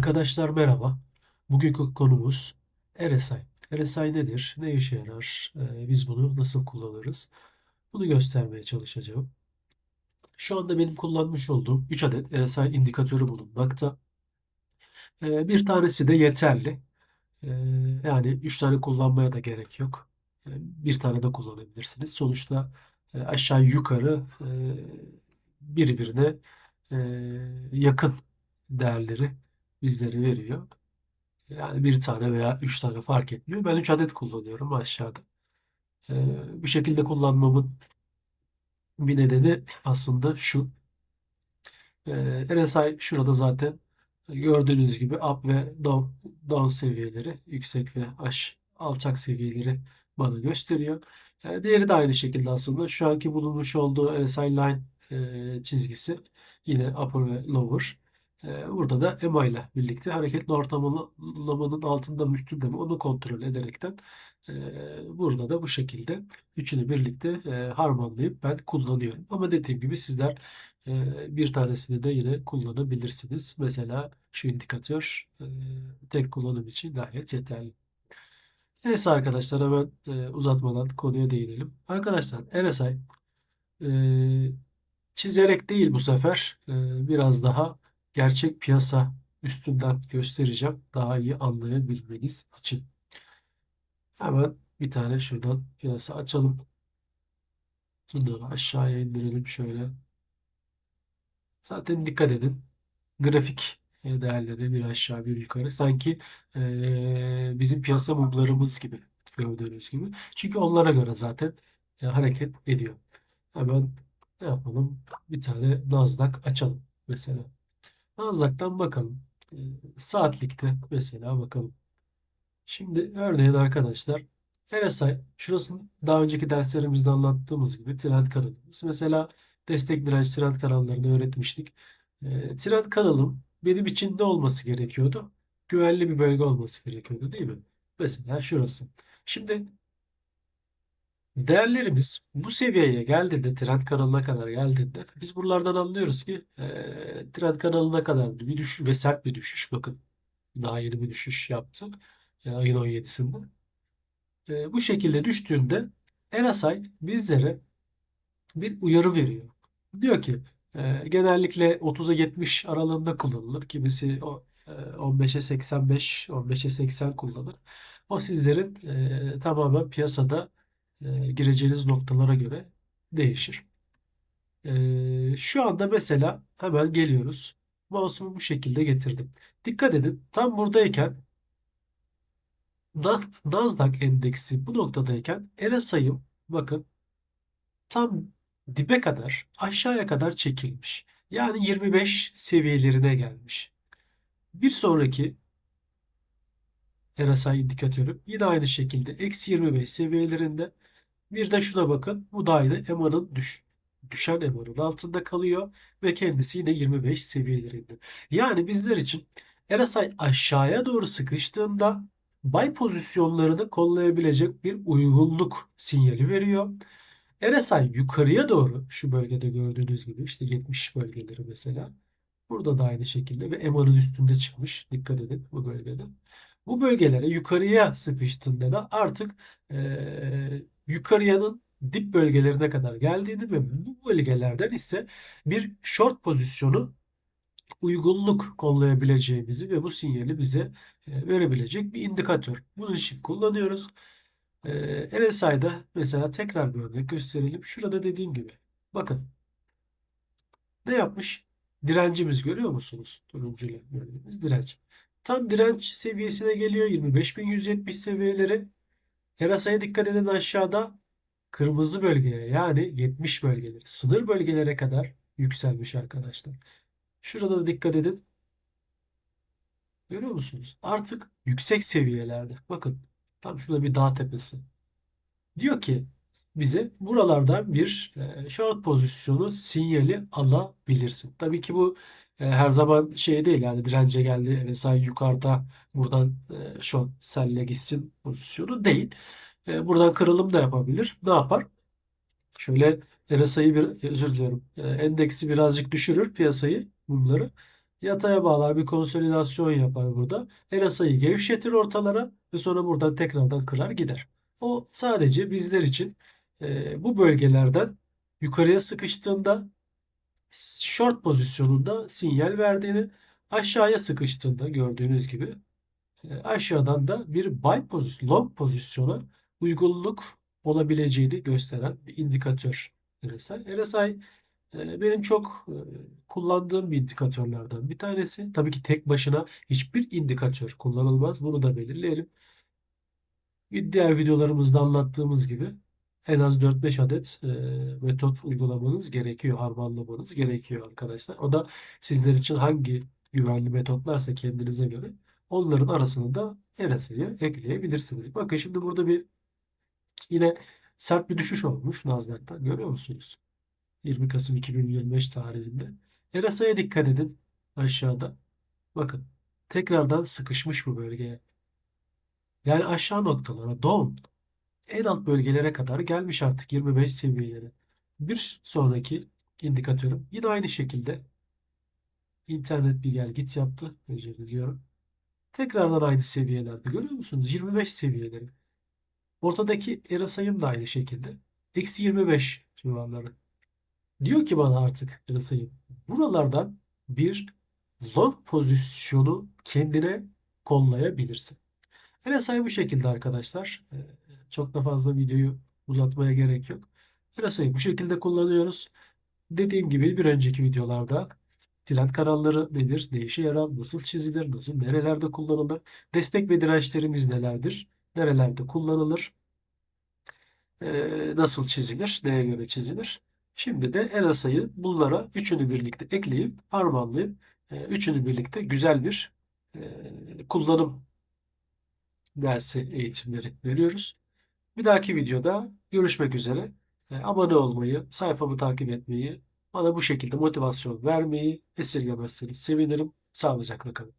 Arkadaşlar merhaba. Bugünkü konumuz RSI. RSI nedir? Ne işe yarar? Biz bunu nasıl kullanırız? Bunu göstermeye çalışacağım. Şu anda benim kullanmış olduğum 3 adet RSI indikatörü bulunmakta. Bir tanesi de yeterli. Ee, Yani 3 tane kullanmaya da gerek yok. Bir tane de kullanabilirsiniz. Sonuçta aşağı yukarı birbirine e, yakın değerleri bizlere veriyor. Yani bir tane veya üç tane fark etmiyor. Ben üç adet kullanıyorum aşağıda. Bu şekilde kullanmamın bir nedeni aslında şu. RSI şurada zaten gördüğünüz gibi up ve down seviyeleri, yüksek ve alçak seviyeleri bana gösteriyor. Diğeri de aynı şekilde aslında. Şu anki bulunmuş olduğu RSI line çizgisi yine upper ve lower. Burada da EMA ile birlikte hareketli ortalamanın altında mı üstünde mi onu kontrol ederekten burada da bu şekilde üçünü birlikte harmanlayıp ben kullanıyorum. Ama dediğim gibi sizler bir tanesini de yine kullanabilirsiniz. Mesela şu indikatör tek kullanım için gayet yeterli. Neyse arkadaşlar hemen uzatmadan konuya değinelim. Arkadaşlar RSI e, çizerek değil bu sefer biraz daha gerçek piyasa üstünden göstereceğim. Daha iyi anlayabilmeniz için. Hemen bir tane şuradan piyasa açalım. Bunları aşağıya indirelim şöyle. Zaten dikkat edin. Grafik değerleri bir aşağı bir yukarı. Sanki bizim piyasa mumlarımız gibi gördüğünüz gibi. Çünkü onlara göre zaten hareket ediyor. Hemen ne yapalım? Bir tane Nasdaq açalım mesela. Nasdaq'tan bakalım. E, Saatlikte mesela bakalım. Şimdi örneğin arkadaşlar RSI şurasının daha önceki derslerimizde anlattığımız gibi trend kanalımız. Mesela destek direnç trend kanallarını öğretmiştik. Trend kanalım benim için ne olması gerekiyordu? Güvenli bir bölge olması gerekiyordu değil mi? Mesela şurası. Şimdi değerlerimiz bu seviyeye geldiğinde trend kanalına kadar geldiğinde biz buralardan anlıyoruz ki trend kanalına kadar bir düşüş ve sert bir düşüş. Bakın daha yeni bir düşüş yaptı. Ayın 17'sinde. Bu şekilde düştüğünde RSI bizlere bir uyarı veriyor. Diyor ki genellikle 30'a 70 aralığında kullanılır. Kimisi 15'e 85, 15'e 80 kullanır. O sizlerin tamamen piyasada gireceğiniz noktalara göre değişir. Şu anda mesela hemen geliyoruz. Mouse'umu bu şekilde getirdim. Dikkat edin. Tam buradayken Nasdaq endeksi bu noktadayken RSI'ım bakın tam dibe kadar aşağıya kadar çekilmiş. Yani 25 seviyelerine gelmiş. Bir sonraki RSI indikatörü yine aynı şekilde eksi 25 seviyelerinde. Bir de şuna bakın. Bu da aynı EMA'nın düşen EMA'nın altında kalıyor ve kendisi yine 25 seviyelerinde. Yani bizler için RSI aşağıya doğru sıkıştığında buy pozisyonlarını kollayabilecek bir uygunluk sinyali veriyor. RSI yukarıya doğru şu bölgede gördüğünüz gibi işte 70 bölgeleri mesela. Burada da aynı şekilde ve EMA'nın üstünde çıkmış. Dikkat edin bu bölgede. Bu bölgelere yukarıya sıkıştığında da artık yukarıyanın dip bölgelerine kadar geldiğini ve bu bölgelerden ise bir short pozisyonu uygunluk kollayabileceğimizi ve bu sinyali bize verebilecek bir indikatör. Bunun için kullanıyoruz. RSI'da mesela tekrar bir örnek gösterelim. Şurada dediğim gibi. Bakın ne yapmış? Direncimiz görüyor musunuz? Turuncuyla gördüğümüz direnç. Tam direnç seviyesine geliyor. 25.170 seviyeleri. RSI'ye dikkat edin aşağıda kırmızı bölgeye yani 70 bölgeleri, sınır bölgelere kadar yükselmiş arkadaşlar. Şurada da dikkat edin. Görüyor musunuz? Artık yüksek seviyelerde. Bakın tam şurada bir dağ tepesi. Diyor ki bize buralardan bir short pozisyonu sinyali alabilirsin. Tabii ki bu her zaman şey değil yani dirence geldi RSI yukarıda buradan short selle gitsin pozisyonu değil. Buradan kırılım da yapabilir. Ne yapar? Şöyle RSI'yi bir özür diliyorum. Endeksi birazcık düşürür piyasayı bunları. Yataya bağlar bir konsolidasyon yapar burada. RSI'yi gevşetir ortalara ve sonra buradan tekrardan kırar gider. O sadece bizler için bu bölgelerden yukarıya sıkıştığında short pozisyonunda sinyal verdiğini, aşağıya sıkıştığında gördüğünüz gibi aşağıdan da bir buy pozisyon, long pozisyona uygunluk olabileceğini gösteren bir indikatör RSI. RSI benim çok kullandığım bir indikatörlerden bir tanesi. Tabii ki tek başına hiçbir indikatör kullanılmaz. Bunu da belirleyelim. Diğer videolarımızda anlattığımız gibi en az 4-5 adet metot uygulamanız gerekiyor, harmanlamanız gerekiyor arkadaşlar. O da sizler için hangi güvenli metotlarsa kendinize göre onların arasını da RSI'ye ekleyebilirsiniz. Bakın şimdi burada bir yine sert bir düşüş olmuş Nasdaq'ta. Görüyor musunuz? 20 Kasım 2025 tarihinde. RSI'ye dikkat edin aşağıda. Bakın tekrardan sıkışmış bu bölgeye. Yani aşağı noktalara down en alt bölgelere kadar gelmiş artık 25 seviyeleri. Bir sonraki indikatörüm yine aynı şekilde internet bir gel git yaptı. Özür diliyorum. Tekrardan aynı seviyelerde görüyor musunuz? 25 seviyeleri. Ortadaki RSI'm da aynı şekilde. Eksi 25 civarları. Diyor ki bana artık RSI'm buralardan bir long pozisyonu kendine kollayabilirsin. RSI bu şekilde arkadaşlar. Çok da fazla videoyu uzatmaya gerek yok. RSI'yi bu şekilde kullanıyoruz. Dediğim gibi bir önceki videolarda trend kanalları nedir, ne işe yarar, nasıl çizilir, nasıl, nerelerde kullanılır, destek ve dirençlerimiz nelerdir, nerelerde kullanılır, nasıl çizilir, neye göre çizilir. Şimdi de RSI'yi bunlara üçünü birlikte ekleyip, harmanlayıp, üçünü birlikte güzel bir kullanım dersi eğitimleri veriyoruz. Bir dahaki videoda görüşmek üzere. Abone olmayı, sayfamı takip etmeyi, bana bu şekilde motivasyon vermeyi esirgemezseniz sevinirim. Sağlıcakla kalın.